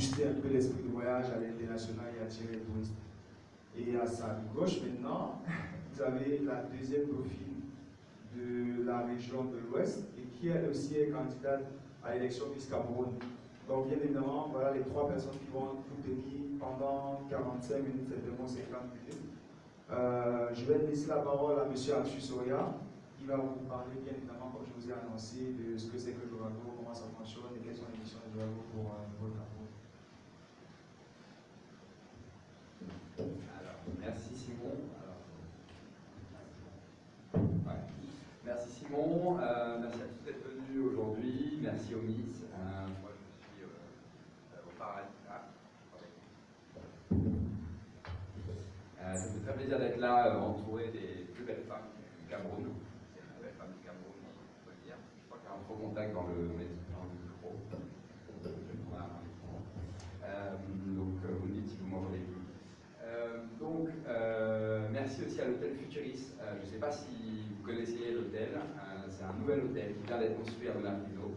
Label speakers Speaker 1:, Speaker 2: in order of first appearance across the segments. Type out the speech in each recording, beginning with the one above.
Speaker 1: booster un peu l'esprit de voyage à l'international et attirer les touristes. Et à sa gauche maintenant, vous avez la deuxième profil de la région de l'Ouest et qui elle aussi est candidate à l'élection Miss Cameroun. Donc bien évidemment, voilà les trois personnes qui vont vous tenir pendant 45 minutes, certainement 50 minutes. Je vais laisser la parole à M. Arthur Soria, qui va vous parler bien évidemment, comme je vous ai annoncé, de ce que c'est que Jovago, comment ça fonctionne et quelles sont les missions de Jovago pour le Cameroun.
Speaker 2: Alors, merci Simon. Merci Simon, merci à tous d'être venus aujourd'hui, merci au Miss. Moi je suis au paradis. Ça me fait très plaisir d'être là, entouré des plus belles femmes du Cameroun. C'est la belle femme du Cameroun, on peut le dire. Je crois qu'il y a un faux contact dans le micro. Donc vous me dites si vous m'entendez plus. Merci aussi à l'hôtel Futuris. Je ne sais pas si vous connaissiez l'hôtel. C'est un nouvel hôtel qui vient d'être construit à Bonafrido.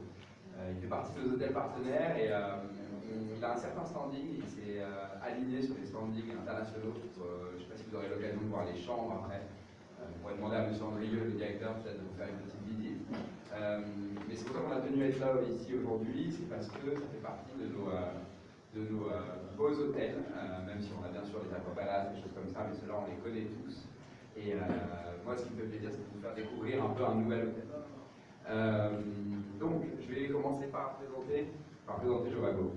Speaker 2: Il fait partie de nos hôtels partenaires et il a un certain standing. Il s'est aligné sur les standings internationaux. Je ne sais pas si vous aurez l'occasion de voir les chambres après. Vous pourrez demander à M. Andrieux, le directeur, peut-être de vous faire une petite visite. Mais c'est pour ça qu'on a tenu à être là ici aujourd'hui. C'est parce que ça fait partie de nos beaux hôtels, même si on a bien sûr les aquapalas, des choses comme ça, mais ceux-là on les connaît tous. Et moi ce qui me fait plaisir c'est de vous faire découvrir un peu un nouvel hôtel. Donc je vais commencer par présenter Jovago,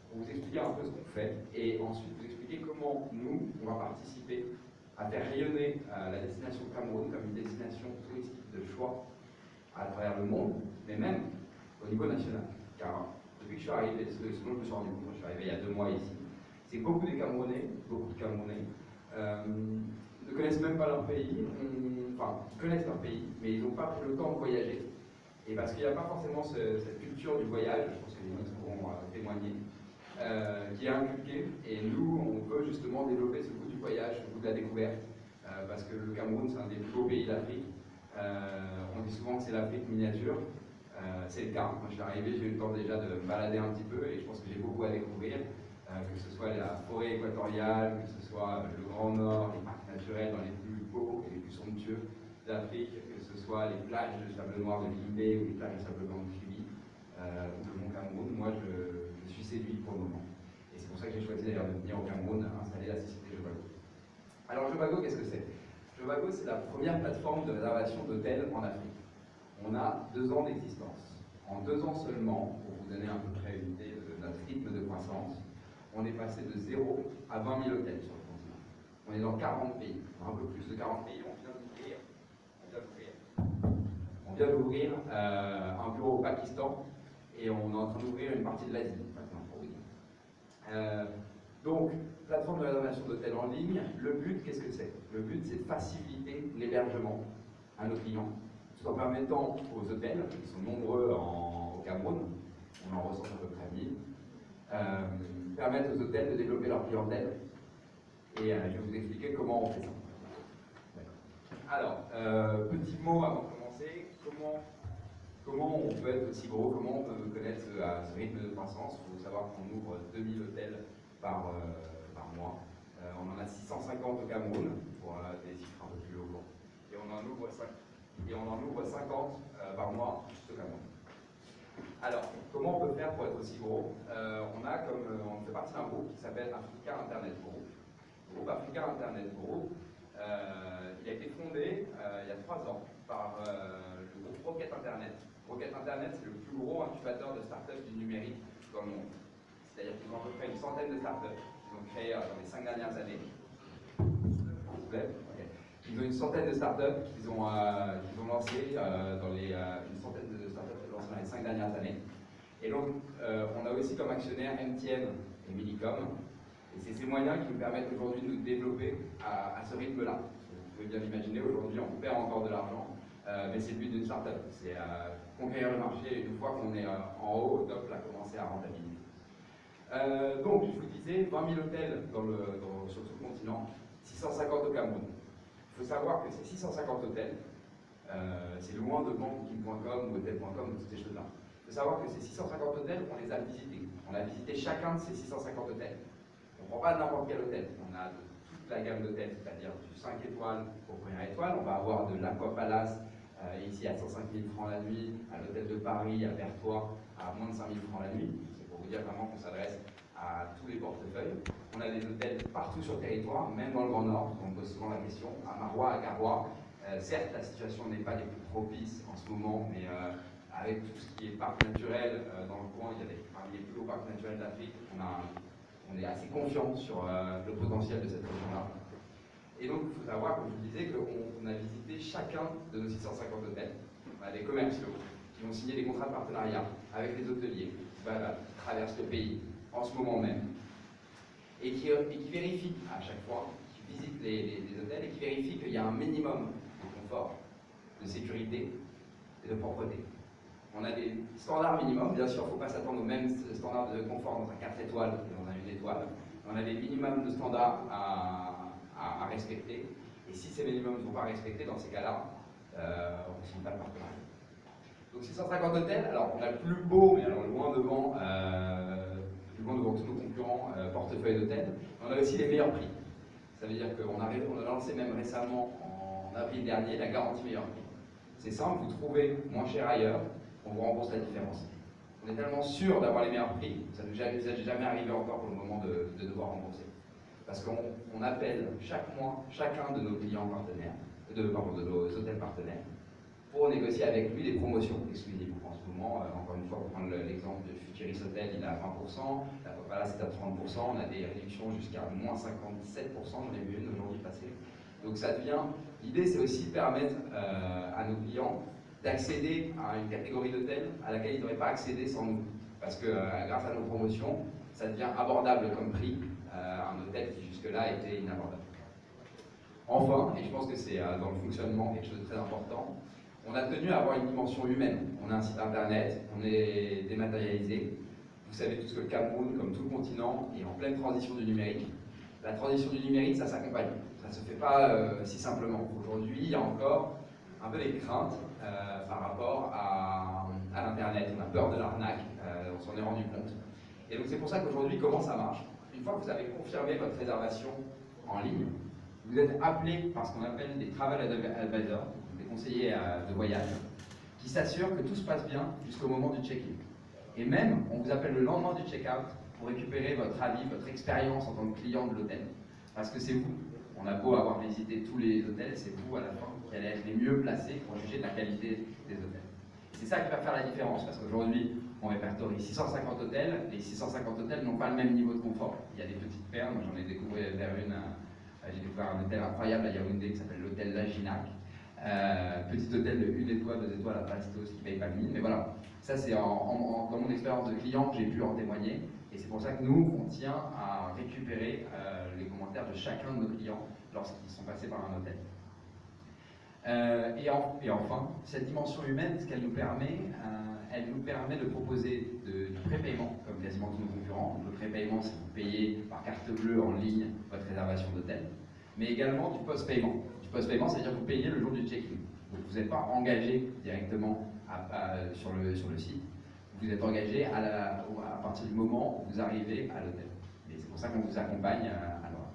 Speaker 2: pour vous expliquer un peu ce qu'on fait, et ensuite vous expliquer comment nous, on va participer à faire rayonner la destination Cameroun comme une destination touristique de choix à travers le monde, mais même au niveau national. Car depuis que je suis arrivé, ce dont je me suis rendu compte, je suis arrivé il y a 2 mois ici, c'est que beaucoup de Camerounais ne connaissent même pas leur pays, enfin, ils connaissent leur pays, mais ils n'ont pas pris le temps de voyager. Et parce qu'il n'y a pas forcément cette culture du voyage, je pense que les autres pourront témoigner, qui est inculquée. Et nous, on veut justement développer ce goût du voyage, ce goût de la découverte, parce que le Cameroun, c'est un des plus beaux pays d'Afrique. On dit souvent que c'est l'Afrique miniature. C'est le cas. Moi, je suis arrivé, j'ai eu le temps déjà de me balader un petit peu et je pense que j'ai beaucoup à découvrir, que ce soit la forêt équatoriale, que ce soit le Grand Nord, les parcs naturels dans les plus beaux et les plus somptueux d'Afrique, que ce soit les plages de sable noir de Libé ou les plages de sable blanc de Kibi, ou le Mont Cameroun. Moi, je suis séduit pour le moment. Et c'est pour ça que j'ai choisi d'ailleurs de venir au Cameroun installer la société Jovago. Alors, Jovago, qu'est-ce que c'est? Jovago, c'est la première plateforme de réservation d'hôtels en Afrique. On a 2 ans d'existence. En 2 ans seulement, pour vous donner à peu près une idée de notre rythme de croissance, on est passé de 0 à 20 000 hôtels sur le continent. On est dans 40 pays, un peu plus de 40 pays. On vient d'ouvrir un bureau au Pakistan et on est en train d'ouvrir une partie de l'Asie maintenant, pour vous dire. Donc, plateforme de réservation d'hôtels en ligne, le but, qu'est-ce que c'est? Le but, c'est de faciliter l'hébergement à nos clients, tout en permettant aux hôtels, qui sont nombreux au Cameroun, on en recense à peu près 1000, permettre aux hôtels de développer leur clientèle. Et je vais vous expliquer comment on fait ça. Alors, petit mot avant de commencer, comment on peut être aussi gros, comment on peut connaître ce rythme de croissance? Il faut savoir qu'on ouvre 2000 hôtels par mois. On en a 650 au Cameroun, pour des chiffres un peu plus locaux. Et on en ouvre 50 par mois juste au Cameroun. Alors, comment on peut faire pour être aussi gros? On fait partie d'un groupe qui s'appelle Africa Internet Group. Le groupe Africa Internet Group, il a été fondé il y a 3 ans par le groupe Rocket Internet. Rocket Internet, c'est le plus gros incubateur de startups du numérique dans le monde. C'est-à-dire qu'ils ont à peu près une centaine de startups qu'ils ont créées dans les 5 dernières années. Ils ont une centaine de startups qu'ils ont lancées une centaine de startups qu'ils ont lancées dans les 5 dernières années. Et donc, on a aussi comme actionnaires MTN et Millicom. Et c'est ces moyens qui nous permettent aujourd'hui de nous développer à ce rythme-là. Vous pouvez bien l'imaginer, aujourd'hui on perd encore de l'argent, mais c'est le but d'une startup. C'est conquérir le marché et une fois qu'on est en haut, au top, là, commencer à rentabiliser. Donc, je vous disais, 20 000 hôtels sur tout le continent, 650 au Cameroun. Il faut savoir que ces 650 hôtels, c'est loin de Booking.com ou Hotel.com ou toutes ces choses-là. Il faut savoir que ces 650 hôtels, on les a visités. On a visité chacun de ces 650 hôtels. On ne prend pas n'importe quel hôtel. On a toute la gamme d'hôtels, c'est-à-dire du 5 étoiles au première étoile. On va avoir de l'Aqua Palace, ici à 105 000 francs la nuit, à l'hôtel de Paris, à Berthois, à moins de 5 000 francs la nuit. C'est pour vous dire vraiment qu'on s'adresse à tous les portefeuilles. On a des hôtels partout sur le territoire, même dans le Grand Nord. On me pose souvent la question, à Marois, à Garoua. Certes, la situation n'est pas les plus propices en ce moment, mais avec tout ce qui est parc naturel dans le coin, il y a parmi les plus hauts parcs naturels d'Afrique, on est assez confiant sur le potentiel de cette région-là. Et donc, il faut savoir, comme je vous disais, qu'on a visité chacun de nos 650 hôtels. On a des commerciaux qui vont signer des contrats de partenariat avec les hôteliers qui traversent le pays en ce moment même et qui vérifient à chaque fois, qui visitent les hôtels et qui vérifient qu'il y a un minimum de confort, de sécurité et de propreté. On a des standards minimums, bien sûr, il ne faut pas s'attendre aux mêmes standards de confort dans un 4 étoiles que dans un 1 étoile. On a des minimums de standards à respecter. Et si ces minimums ne sont pas respectés, dans ces cas-là, on ne signe pas le partenariat. Donc 650 hôtels, alors on a le plus beau, mais alors loin devant tous nos concurrents, portefeuille d'hôtels. On a aussi les meilleurs prix. Ça veut dire qu'on a lancé même récemment, en avril dernier, la garantie meilleur prix. C'est simple, vous trouvez moins cher ailleurs, on vous rembourse la différence. On est tellement sûr d'avoir les meilleurs prix, ça ne nous est jamais arrivé encore pour le moment de devoir rembourser. Parce qu'on appelle chaque mois chacun de nos clients partenaires, de nos hôtels partenaires, pour négocier avec lui des promotions exclusives. En ce moment, encore une fois, pour prendre l'exemple de Futuris Hotel, il est à 20%, la Palace est à 30%, on a des réductions jusqu'à moins 57%, j'en ai vu une aujourd'hui passer. Donc ça devient, l'idée c'est aussi de permettre à nos clients d'accéder à une catégorie d'hôtels à laquelle ils n'auraient pas accédé sans nous. Parce que grâce à nos promotions, ça devient abordable comme prix, un hôtel qui jusque-là était inabordable. Enfin, et je pense que c'est dans le fonctionnement quelque chose de très important, on a tenu à avoir une dimension humaine. On a un site internet, on est dématérialisé. Vous savez tous que le Cameroun, comme tout le continent, est en pleine transition du numérique. La transition du numérique, ça s'accompagne. Ça ne se fait pas si simplement. Aujourd'hui, il y a encore un peu des craintes par rapport à l'Internet. On a peur de l'arnaque, on s'en est rendu compte. Et donc c'est pour ça qu'aujourd'hui, comment ça marche? Une fois que vous avez confirmé votre réservation en ligne, vous êtes appelé par ce qu'on appelle des travel advisors, des conseillers de voyage, qui s'assurent que tout se passe bien jusqu'au moment du check-in. Et même, on vous appelle le lendemain du check-out pour récupérer votre avis, votre expérience en tant que client de l'hôtel. Parce que c'est vous, on a beau avoir visité tous les hôtels, c'est vous à la fin qui allez être les mieux placés pour juger de la qualité des hôtels. C'est ça qui va faire la différence, parce qu'aujourd'hui, on répertorie 650 hôtels. Les 650 hôtels n'ont pas le même niveau de confort. Il y a des petites perles, moi j'en ai découvert j'ai découvert un hôtel incroyable à Yaoundé qui s'appelle l'hôtel Laginac. Petit hôtel de 1 étoile, 2 étoiles à Bastos qui ne paye pas le mine. Mais voilà, ça c'est dans mon expérience de client que j'ai pu en témoigner. Et c'est pour ça que nous, on tient à récupérer les commentaires de chacun de nos clients lorsqu'ils sont passés par un hôtel. Et enfin, cette dimension humaine, ce qu'elle nous permet, elle nous permet de proposer du prépaiement, comme quasiment tous nos concurrents. Le prépaiement, c'est vous payez par carte bleue en ligne votre réservation d'hôtel, mais également du post-paiement. Du post-paiement, c'est-à-dire que vous payez le jour du check-in. Donc vous n'êtes pas engagé directement sur le site, vous êtes engagé à partir du moment où vous arrivez à l'hôtel. Et c'est pour ça qu'on vous accompagne à l'heure.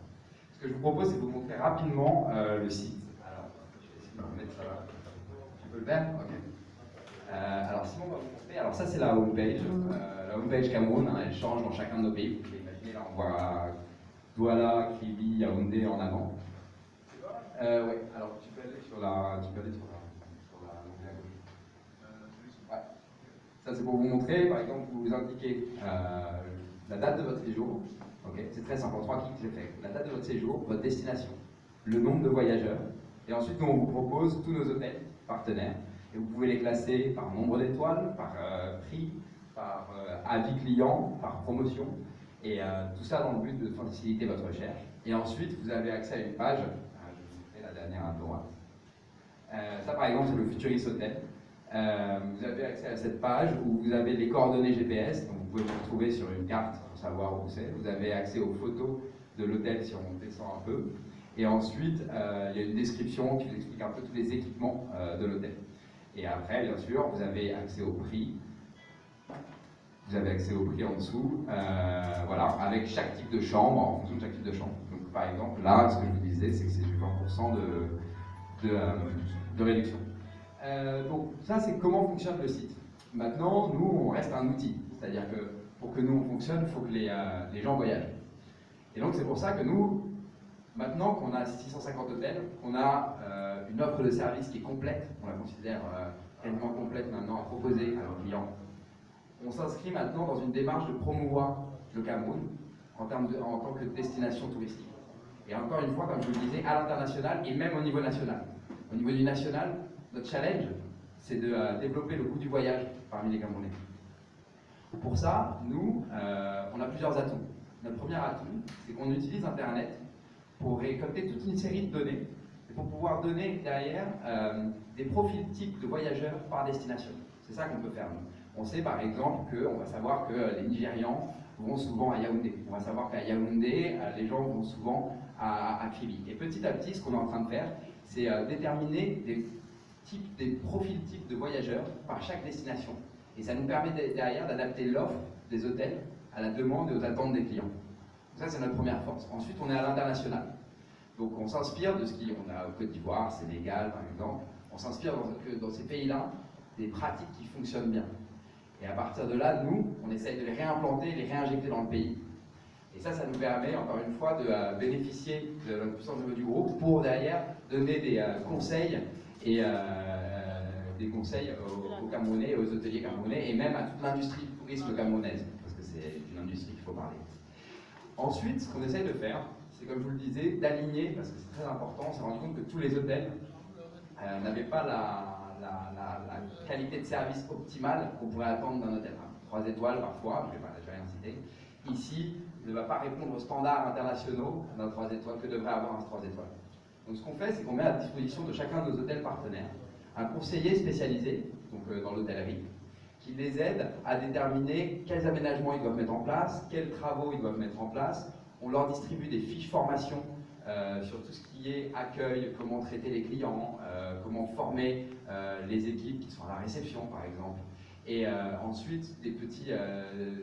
Speaker 2: Ce que je vous propose, c'est de vous montrer rapidement le site. Alors, je vais essayer de me remettre là. Tu peux le faire? Ok. Alors Simon va vous montrer, alors ça c'est la homepage, la homepage Cameroun, hein, elle change dans chacun de nos pays, vous pouvez imaginer, là on voit Douala, Kribi, Yaoundé en avant. Ouais, alors tu peux aller sur la l'onglet à gauche. Ouais. Ça c'est pour vous montrer, par exemple vous indiquez la date de votre séjour, okay. C'est très simple, en 3 clics c'est fait. La date de votre séjour, votre destination, le nombre de voyageurs, et ensuite nous on vous propose tous nos hôtels partenaires. Et vous pouvez les classer par nombre d'étoiles, par prix, par avis client, par promotion, et tout ça dans le but de faciliter votre recherche. Et ensuite, vous avez accès à une page, je vais vous montrer la dernière à droite. Ça par exemple, c'est le Futuris Hotel. Vous avez accès à cette page où vous avez les coordonnées GPS, donc vous pouvez vous retrouver sur une carte pour savoir où c'est. Vous avez accès aux photos de l'hôtel si on descend un peu. Et ensuite, il y a une description qui vous explique un peu tous les équipements de l'hôtel. Et après, bien sûr, vous avez accès au prix, Vous avez accès au prix en dessous, voilà, avec chaque type de chambre, en fonction de chaque type de chambre. Donc, par exemple, là, ce que je vous disais, c'est que c'est du 20% de réduction. Donc, ça, c'est comment fonctionne le site. Maintenant, nous, on reste un outil. C'est-à-dire que pour que nous, on fonctionne, il faut que les gens voyagent. Et donc, c'est pour ça que nous, maintenant qu'on a 650 hôtels, on a une offre de service qui est complète, on la considère quasiment complète maintenant à proposer à nos clients. On s'inscrit maintenant dans une démarche de promouvoir le Cameroun en tant que destination touristique. Et encore une fois, comme je vous le disais, à l'international et même au niveau national. Au niveau du national, notre challenge, c'est de développer le goût du voyage parmi les Camerounais. Pour ça, nous, on a plusieurs atouts. Notre premier atout, c'est qu'on utilise Internet pour récolter toute une série de données et pour pouvoir donner derrière des profils types de voyageurs par destination. C'est ça qu'on peut faire, nous. On sait par exemple qu'on va savoir que les Nigérians vont souvent à Yaoundé. On va savoir qu'à Yaoundé, les gens vont souvent à Kribi. Et petit à petit, ce qu'on est en train de faire, c'est déterminer des profils types de voyageurs par chaque destination. Et ça nous permet derrière d'adapter l'offre des hôtels à la demande et aux attentes des clients. Ça, c'est notre première force. Ensuite, on est à l'international. Donc, on s'inspire de ce qu'on a au Côte d'Ivoire, Sénégal, par exemple. On s'inspire dans ces pays-là des pratiques qui fonctionnent bien. Et à partir de là, nous, on essaye de les réimplanter, les réinjecter dans le pays. Et ça nous permet, encore une fois, de bénéficier de la puissance du groupe pour, derrière, donner des conseils et des conseils aux Camerounais, aux hôteliers camerounais, et même à toute l'industrie du tourisme camerounaise, parce que c'est une industrie qu'il faut parler. Ensuite, ce qu'on essaye de faire, c'est, comme je vous le disais, d'aligner, parce que c'est très important, on s'est rendu compte que tous les hôtels n'avaient pas la qualité de service optimale qu'on pourrait attendre d'un hôtel. 3 étoiles parfois, je vais rien citer. Ici, ne va pas répondre aux standards internationaux d'un 3 étoiles que devrait avoir un 3 étoiles. Donc ce qu'on fait, c'est qu'on met à disposition de chacun de nos hôtels partenaires un conseiller spécialisé, donc dans l'hôtellerie, qui les aide à déterminer quels aménagements ils doivent mettre en place, quels travaux ils doivent mettre en place. On leur distribue des fiches formation sur tout ce qui est accueil, comment traiter les clients, comment former les équipes qui sont à la réception, par exemple. Et ensuite, des petits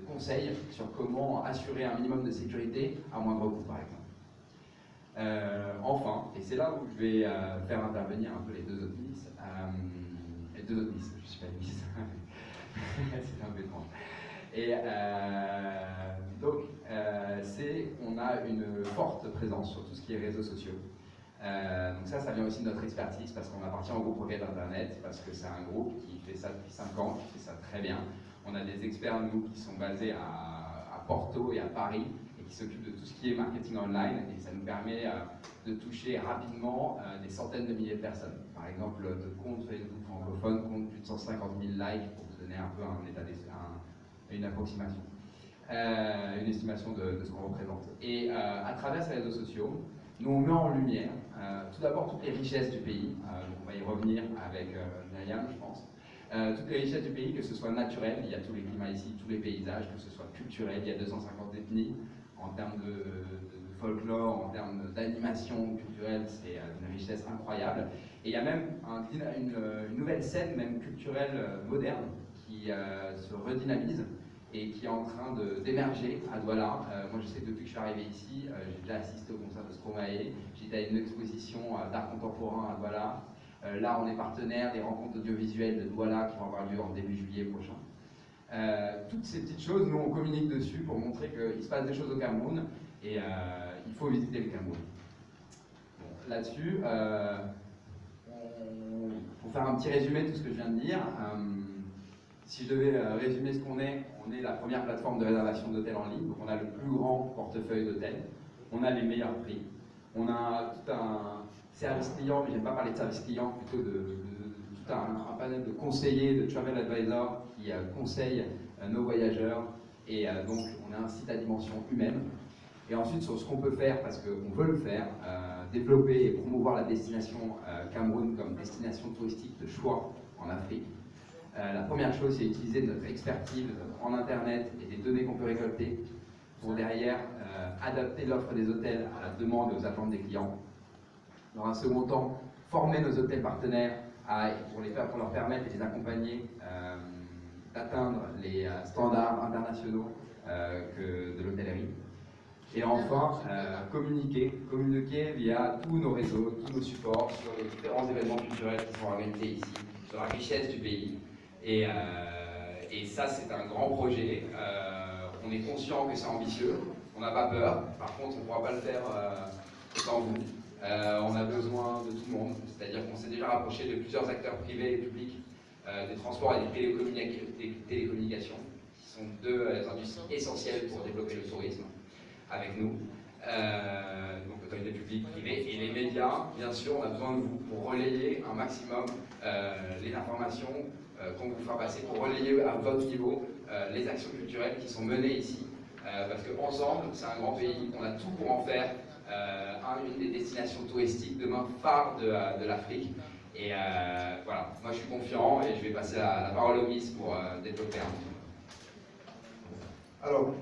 Speaker 2: conseils sur comment assurer un minimum de sécurité à moindre coût, par exemple. Enfin, et c'est là où je vais faire intervenir un peu les deux autres Miss, je ne suis pas une Miss, c'est un peu étrange. Et donc, on a une forte présence sur tout ce qui est réseaux sociaux. Donc ça vient aussi de notre expertise, parce qu'on appartient au groupe Rocket Internet, parce que c'est un groupe qui fait ça depuis 5 ans, qui fait ça très bien. On a des experts, nous, qui sont basés à Porto et à Paris, et qui s'occupent de tout ce qui est marketing online, et ça nous permet de toucher rapidement des centaines de milliers de personnes. Par exemple, notre compte Facebook francophone compte plus de 150 000 likes, pour vous donner un peu une approximation. Une estimation de ce qu'on représente. Et à travers ces réseaux sociaux, nous on met en lumière tout d'abord toutes les richesses du pays, donc on va y revenir avec Myriam, je pense. Toutes les richesses du pays, que ce soit naturel, il y a tous les climats ici, tous les paysages, que ce soit culturel, il y a 250 ethnies, en termes de folklore, en termes d'animation culturelle, c'est une richesse incroyable. Et il y a même une nouvelle scène, même culturelle moderne, qui se redynamise et qui est en train d'émerger à Douala. Moi, je sais que depuis que je suis arrivé ici, j'ai déjà assisté au concert de Stromae, j'étais à une exposition d'art contemporain à Douala. Là, on est partenaire des rencontres audiovisuelles de Douala qui vont avoir lieu en début juillet prochain. Toutes ces petites choses, nous, on communique dessus pour montrer qu'il se passe des choses au Cameroun et il faut visiter le Cameroun. Bon, là-dessus, pour faire un petit résumé de tout ce que je viens de dire, si je devais résumer ce qu'on est, on est la première plateforme de réservation d'hôtels en ligne. Donc on a le plus grand portefeuille d'hôtels, on a les meilleurs prix, on a tout un service client, mais j'aime pas parler de service client, plutôt de tout un panel de conseillers, de travel advisors qui conseillent nos voyageurs. Et donc on a un site à dimension humaine. Et ensuite sur ce qu'on peut faire, parce qu'on veut le faire, développer et promouvoir la destination Cameroun comme destination touristique de choix en Afrique. La première chose, c'est utiliser notre expertise en Internet et des données qu'on peut récolter pour derrière adapter l'offre des hôtels à la demande et aux attentes des clients. Dans un second temps, former nos hôtels partenaires pour leur permettre et les accompagner d'atteindre les standards internationaux de l'hôtellerie. Et enfin, communiquer via tous nos réseaux, tous nos supports sur les différents événements culturels qui sont organisés ici, sur la richesse du pays. Et ça, c'est un grand projet. On est conscient que c'est ambitieux, on n'a pas peur. Par contre, on ne pourra pas le faire sans vous. On a besoin de tout le monde, c'est-à-dire qu'on s'est déjà rapproché de plusieurs acteurs privés et publics, des transports et des télécommunications, qui sont deux industries essentielles pour développer le tourisme avec nous. Donc l'autorité publique, privée et les médias, bien sûr, on a besoin de vous pour relayer un maximum les informations qu'on vous fera passer, pour relayer à votre niveau les actions culturelles qui sont menées ici. Parce qu'ensemble, c'est un grand pays, on a tout pour en faire une des destinations touristiques demain phare de l'Afrique. Et voilà, moi je suis confiant et je vais passer la parole au Miss pour développer un peu.
Speaker 1: Alors,